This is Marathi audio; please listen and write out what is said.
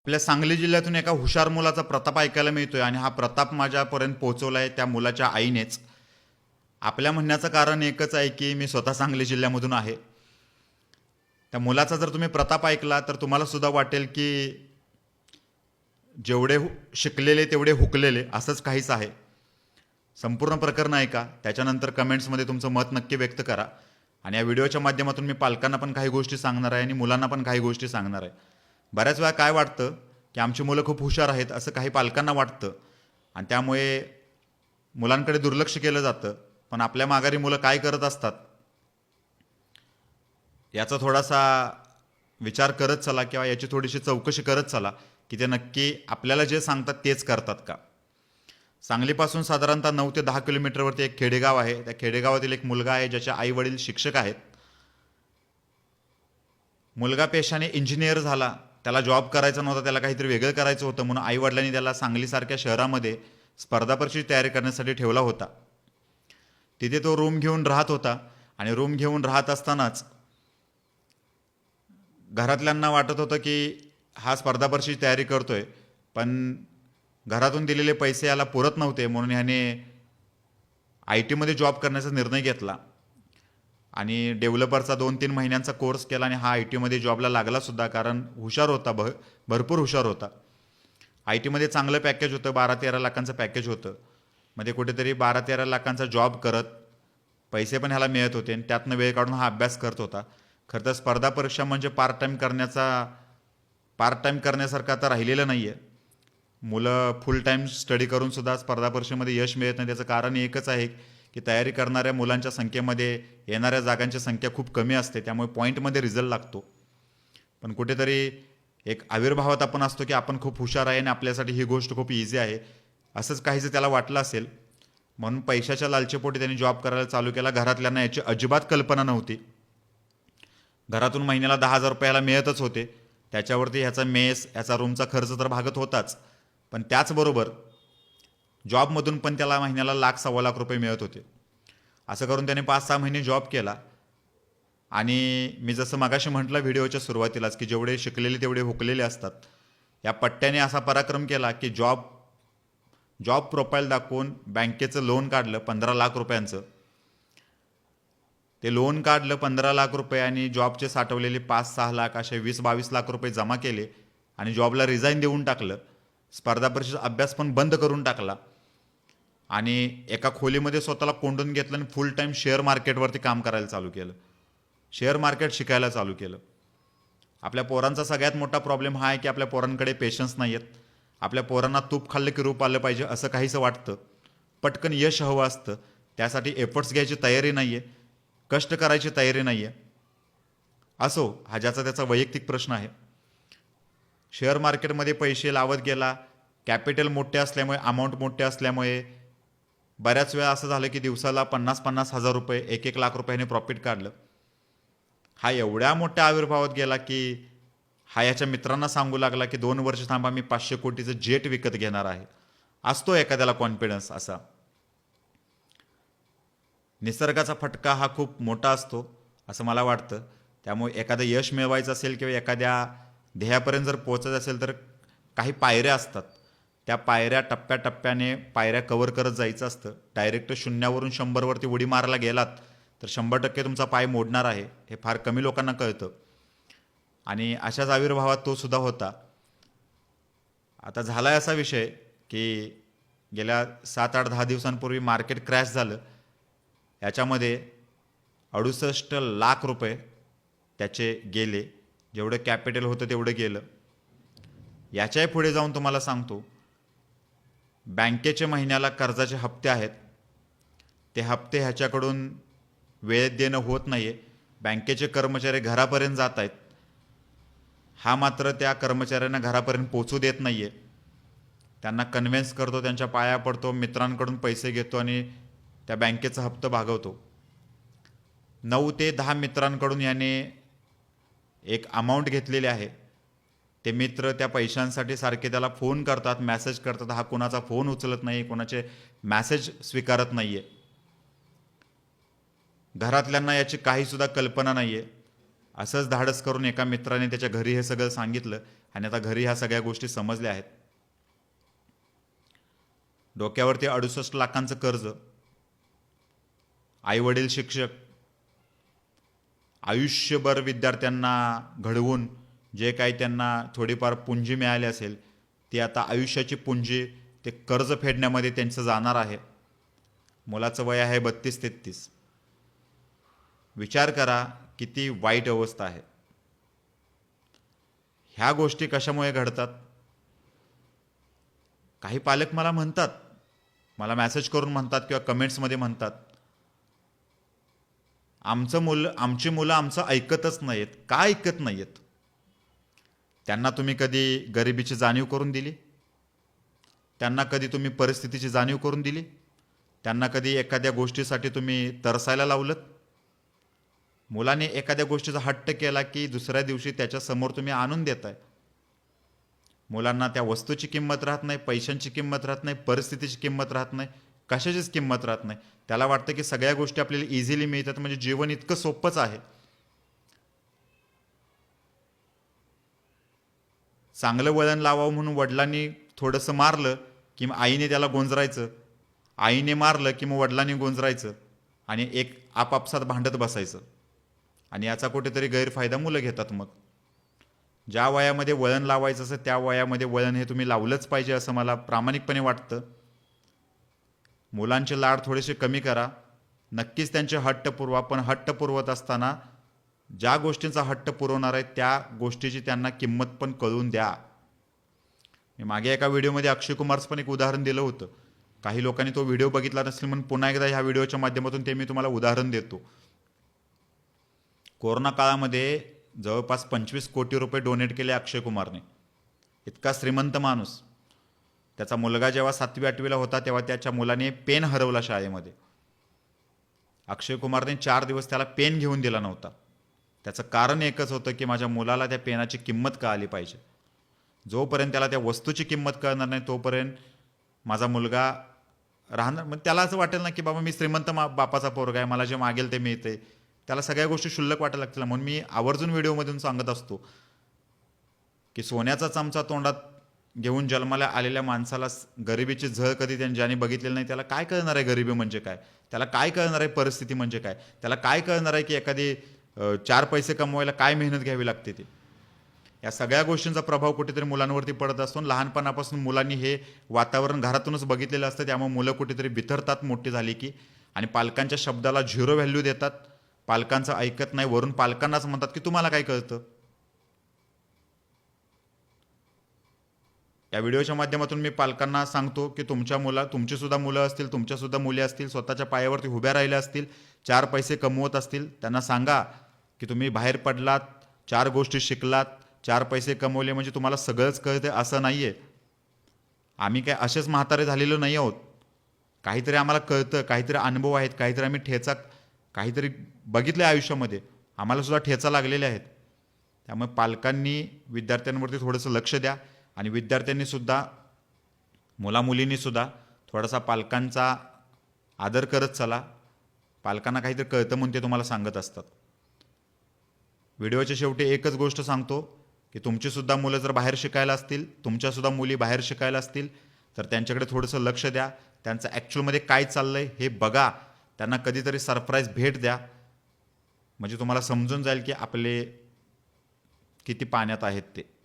आपल्या सांगली जिल्ह्यातून एका हुशार मुलाचा प्रताप ऐकायला मिळतोय आणि हा प्रताप माझ्यापर्यंत पोहोचवलाय त्या मुलाच्या आईनेच. आपल्या म्हणण्याचं कारण एकच आहे की मी स्वतः सांगली जिल्ह्यामधून आहे. त्या मुलाचा जर तुम्ही प्रताप ऐकला तर तुम्हाला सुद्धा वाटेल की जेवढे शिकलेले तेवढे हुकलेले असंच काहीच आहे. संपूर्ण प्रकरण ऐका, त्याच्यानंतर कमेंट्समध्ये तुमचं मत नक्की व्यक्त करा. आणि या व्हिडिओच्या माध्यमातून मी पालकांना पण काही गोष्टी सांगणार आहे आणि मुलांना पण काही गोष्टी सांगणार आहे. बऱ्याच वेळा काय वाटतं की आमची मुलं खूप हुशार आहेत असं काही पालकांना वाटतं आणि त्यामुळे मुलांकडे दुर्लक्ष केलं जातं. पण आपल्या माघारी मुलं काय करत असतात याचा थोडासा विचार करत चला किंवा याची थोडीशी चौकशी करत चला की ते नक्की आपल्याला जे सांगतात तेच करतात का. सांगलीपासून साधारणतः 9 ते 10 किलोमीटरवरती एक खेडेगाव आहे. त्या खेडेगावातील एक मुलगा आहे ज्याचे आई वडील शिक्षक आहेत. मुलगा पेशाने इंजिनियर झाला. त्याला जॉब करायचा नव्हता, त्याला काहीतरी वेगळं करायचं होतं म्हणून आई वडिलांनी त्याला सांगलीसारख्या शहरामध्ये स्पर्धा परीक्षेची तयारी करण्यासाठी ठेवला होता. तिथे तो रूम घेऊन राहत होता आणि रूम घेऊन राहत असतानाच घरातल्यांना वाटत होतं की हा स्पर्धा परीक्षेची तयारी करतोय, पण घरातून दिलेले पैसे याला पुरत नव्हते म्हणून ह्याने आय टीमध्ये जॉब करण्याचा निर्णय घेतला आणि डेव्हलपरचा 2-3 महिन्यांचा कोर्स केला आणि हा आय टीमध्ये जॉबला लागला सुद्धा. कारण हुशार होता, भरपूर हुशार होता. आय टीमध्ये चांगलं पॅकेज होतं, 12-13 लाखांचं पॅकेज होतं. मध्ये कुठेतरी 12-13 लाखांचा जॉब करत पैसे पण ह्याला मिळत होते आणि त्यातनं वेळ काढून हा अभ्यास करत होता. खरं तर स्पर्धा परीक्षा म्हणजे पार्ट टाईम करण्यासारखं आता राहिलेलं नाही आहे. मुलं फुल टाईम स्टडी करून सुद्धा स्पर्धा परीक्षेमध्ये यश मिळत नाही. त्याचं कारण एकच आहे की तयारी करणाऱ्या मुलांच्या संख्येमध्ये येणाऱ्या जागांची संख्या खूप कमी असते, त्यामुळे पॉईंटमध्ये रिझल्ट लागतो. पण कुठेतरी एक आविर्भावात आपण असतो की आपण खूप हुशार आहे आणि आपल्यासाठी ही गोष्ट खूप इझी आहे, असंच काहीच त्याला वाटलं असेल. म्हणून पैशाच्या लालचीपोटी त्यांनी जॉब करायला चालू केला. घरातल्यांना याची अजिबात कल्पना नव्हती. घरातून महिन्याला 10,000 रुपयाला मिळतच होते. त्याच्यावरती ह्याचा मेस, ह्याचा रूमचा खर्च तर भागत होताच, पण त्याचबरोबर जॉबमधून पण त्याला महिन्याला 1,00,000-1,25,000 रुपये मिळत होते. असं करून त्याने 5-6 महिने जॉब केला आणि मी जसं मगाशी म्हटलं व्हिडिओच्या सुरुवातीलाच की जेवढे शिकलेले तेवढे हुकलेले असतात. या पट्ट्याने असा पराक्रम केला की जॉब जॉब प्रोफाईल दाखवून बँकेचं लोन काढलं 15 लाख रुपयांचं. ते लोन काढलं 15 लाख रुपये आणि जॉबचे साठवलेले 5-6 लाख असे 20-22 लाख रुपये जमा केले आणि जॉबला रिझाईन देऊन टाकलं. स्पर्धा परीक्षेचा अभ्यास पण बंद करून टाकला आणि एका खोलीमध्ये स्वतःला कोंडून घेतलं आणि फुल टाईम शेअर मार्केटवरती काम करायला चालू केलं. शेअर मार्केट शिकायला चालू केलं. आपल्या पोरांचा सगळ्यात मोठा प्रॉब्लेम हा आहे की आपल्या पोरांकडे पेशन्स नाही आहेत. आपल्या पोरांना तूप खाल्लं की रूप आलं पाहिजे असं काहीसं वाटतं. पटकन यश हवं असतं, त्यासाठी एफर्ट्स घ्यायची तयारी नाही आहे, कष्ट करायची तयारी नाही आहे. असो, हा ज्याचा त्याचा वैयक्तिक प्रश्न आहे. शेअर मार्केटमध्ये पैसे लावत गेला. कॅपिटल मोठे असल्यामुळे, अमाऊंट मोठे असल्यामुळे बऱ्याच वेळा असं झालं की दिवसाला 50-50 हजार रुपये, 1-1 लाख रुपयाने प्रॉफिट काढलं. हा एवढ्या मोठ्या आविर्भावात गेला की हा याच्या मित्रांना सांगू लागला की 2 वर्ष थांबा, मी 500 कोटीचं जेट विकत घेणार आहे. असतो एखाद्याला कॉन्फिडन्स असा. निसर्गाचा फटका हा खूप मोठा असतो असं मला वाटतं. त्यामुळे एखादं यश मिळवायचं असेल किंवा एखाद्या ध्येयापर्यंत जर पोहोचायचं असेल तर काही पायऱ्या असतात. त्या पायऱ्या टप्प्याटप्प्याने पायऱ्या कव्हर करत जायचं असतं. डायरेक्ट शून्यावरून 100वरती उडी मारायला गेलात तर 100% तुमचा पाय मोडणार आहे, हे फार कमी लोकांना कळतं. आणि अशाच आविर्भावात तो सुद्धा होता. आता झालाय असा विषय की गेल्या 7-8-10 दिवसांपूर्वी मार्केट क्रॅश झालं. याच्यामध्ये 68 लाख रुपये त्याचे गेले. जेवढं कॅपिटल होतं तेवढं गेलं. याच्याही पुढे जाऊन तुम्हाला सांगतो, बँकेचे महिन्याला कर्जाचे हप्ते आहेत, ते हप्ते ह्याच्याकडून वेळेत देणं होत नाही आहे. बँकेचे कर्मचारी घरापर्यंत जात आहेत, हा मात्र त्या कर्मचाऱ्यांना घरापर्यंत पोचू देत नाही आहे. त्यांना कन्व्हिन्स करतो, त्यांच्या पाया पडतो, मित्रांकडून पैसे घेतो आणि त्या बँकेचा हप्ता भागवतो. 9 ते 10 मित्रांकडून याने एक अमाऊंट घेतलेली आहे. ते मित्र त्या पैशांसाठी सारखे त्याला फोन करतात, मेसेज करतात. हा कोणाचा फोन उचलत नाही, कोणाचे मेसेज स्वीकारत नाही आहे. घरातल्यांना याची काहीसुद्धा कल्पना नाही आहे. असंच धाडस करून एका मित्राने त्याच्या घरी हे सगळं सांगितलं आणि आता घरी ह्या सगळ्या गोष्टी समजल्या आहेत. डोक्यावरती 68 लाखांचं कर्ज, आईवडील शिक्षक, आयुष्यभर विद्यार्थ्यांना घडवून जे काही त्यांना थोडीफार पुंजी मिळाली असेल ती आता आयुष्याची पुंजी ते कर्ज फेडण्यामध्ये त्यांचं जाणार आहे. मुलाचं वय आहे 32-33. विचार करा किती वाईट अवस्था आहे. ह्या गोष्टी कशामुळे घडतात? काही पालक मला म्हणतात, मला मेसेज करून म्हणतात किंवा कमेंट्समध्ये म्हणतात, आमची मुलं आमचं ऐकतच नाहीत. का ऐकत नाहीत? त्यांना तुम्ही कधी गरिबीची जाणीव करून दिली? त्यांना कधी तुम्ही परिस्थितीची जाणीव करून दिली? त्यांना कधी एखाद्या गोष्टीसाठी तुम्ही तरसायला लावलत? मुलाने एखाद्या गोष्टीचा हट्ट केला की दुसऱ्या दिवशी त्याच्यासमोर तुम्ही आणून देताय. मुलांना त्या वस्तूची किंमत राहत नाही, पैशांची किंमत राहत नाही, परिस्थितीची किंमत राहत नाही, कशाचीच किंमत राहत नाही. त्याला वाटतं की सगळ्या गोष्टी आपल्याला इझिली मिळतात, म्हणजे जीवन इतकं सोपंच आहे. चांगलं वळण लावावं म्हणून वडिलांनी थोडंसं मारलं की मग आईने त्याला गोंजरायचं, आईने मारलं की मग वडिलांनी गोंजरायचं आणि एक आपापसात भांडत बसायचं. आणि याचा कुठेतरी गैरफायदा मुलं घेतात. मग ज्या वयामध्ये वळण लावायचं असं त्या वयामध्ये वळण हे तुम्ही लावलंच पाहिजे असं मला प्रामाणिकपणे वाटतं. मुलांचे लाड थोडेसे कमी करा, नक्कीच त्यांचे हट्ट पुरवा, पण हट्ट पुरवत असताना ज्या गोष्टींचा हट्ट पुरवणार आहे त्या गोष्टीची त्यांना किंमत पण कळून द्या. मी मागे एका व्हिडिओमध्ये अक्षय कुमारचं पण एक उदाहरण दिलं होतं. काही लोकांनी तो व्हिडिओ बघितला नसेल म्हणून पुन्हा एकदा ह्या व्हिडिओच्या माध्यमातून ते मी तुम्हाला उदाहरण देतो. कोरोना काळामध्ये जवळपास 25 कोटी रुपये डोनेट केले अक्षय कुमारने. इतका श्रीमंत माणूस. त्याचा मुलगा जेव्हा 7वी-8वीला होता तेव्हा त्याच्या मुलाने पेन हरवला शाळेमध्ये. अक्षय कुमारने 4 दिवस त्याला पेन घेऊन दिला नव्हता. त्याचं कारण एकच होतं की माझ्या मुलाला त्या पेनाची किंमत कळाली पाहिजे. जोपर्यंत त्याला त्या वस्तूची किंमत कळणार नाही तोपर्यंत माझा मुलगा राहणार. मग त्याला असं वाटेल ना की बाबा मी श्रीमंत बापाचा पोरगा आहे, मला जे मागेल ते मिळते. त्याला सगळ्या गोष्टी क्षुल्लक वाटायला लागतील. म्हणून मी आवर्जून व्हिडिओमधून सांगत असतो की सोन्याचा चमचा तोंडात घेऊन जन्माला आलेल्या माणसाला गरिबीची झळ कधी ज्याने बघितलेली नाही त्याला काय कळणार आहे गरिबी म्हणजे काय? त्याला काय कळणार आहे परिस्थिती म्हणजे काय? त्याला काय कळणार आहे की एखादी 4 पैसे कमवायला काय मेहनत घ्यावी लागते ती? या सगळ्या गोष्टींचा प्रभाव कुठेतरी मुलांवरती पडत असतो. लहानपणापासून मुलांनी हे वातावरण घरातूनच बघितलेलं असतं. त्यामुळे मुलं कुठेतरी बिथरतात मोठी झाली की, आणि पालकांच्या शब्दाला 0 व्हॅल्यू देतात. पालकांचं ऐकत नाही, वरून पालकांनाच म्हणतात की तुम्हाला काय कळतं. या व्हिडिओच्या माध्यमातून मी पालकांना सांगतो की तुमची सुद्धा मुलं असतील, तुमच्या सुद्धा मुली असतील, स्वतःच्या पायावरती उभ्या राहिल्या असतील, 4 पैसे कमवत असतील, त्यांना सांगा की तुम्ही बाहेर पडलात, 4 गोष्टी शिकलात, 4 पैसे कमवले म्हणजे तुम्हाला सगळंच कळते असं नाही आहे. आम्ही काय असेच म्हातारे झालेलो नाही आहोत. काहीतरी आम्हाला कळतं, काहीतरी अनुभव आहेत, काहीतरी आम्ही काहीतरी बघितलं आयुष्यामध्ये, आम्हाला सुद्धा ठेचा लागलेले आहेत. त्यामुळे पालकांनी विद्यार्थ्यांवरती थोडंसं लक्ष द्या आणि विद्यार्थ्यांनी सुद्धा, मुलामुलींनी सुद्धा थोडासा पालकांचा आदर करत चला. पालकांना काहीतरी कळतं म्हणून ते तुम्हाला सांगत असतात. व्हिडिओच्या शेवटी एकच गोष्ट सांगतो की तुमचीसुद्धा मुलं जर बाहेर शिकायला असतील, तुमच्यासुद्धा मुली बाहेर शिकायला असतील तर त्यांच्याकडे थोडंसं लक्ष द्या. त्यांचं ॲक्च्युअलमध्ये काय चाललं आहे हे बघा. त्यांना कधीतरी सरप्राईज भेट द्या, म्हणजे तुम्हाला समजून जाईल की आपले किती पाण्यात आहेत ते.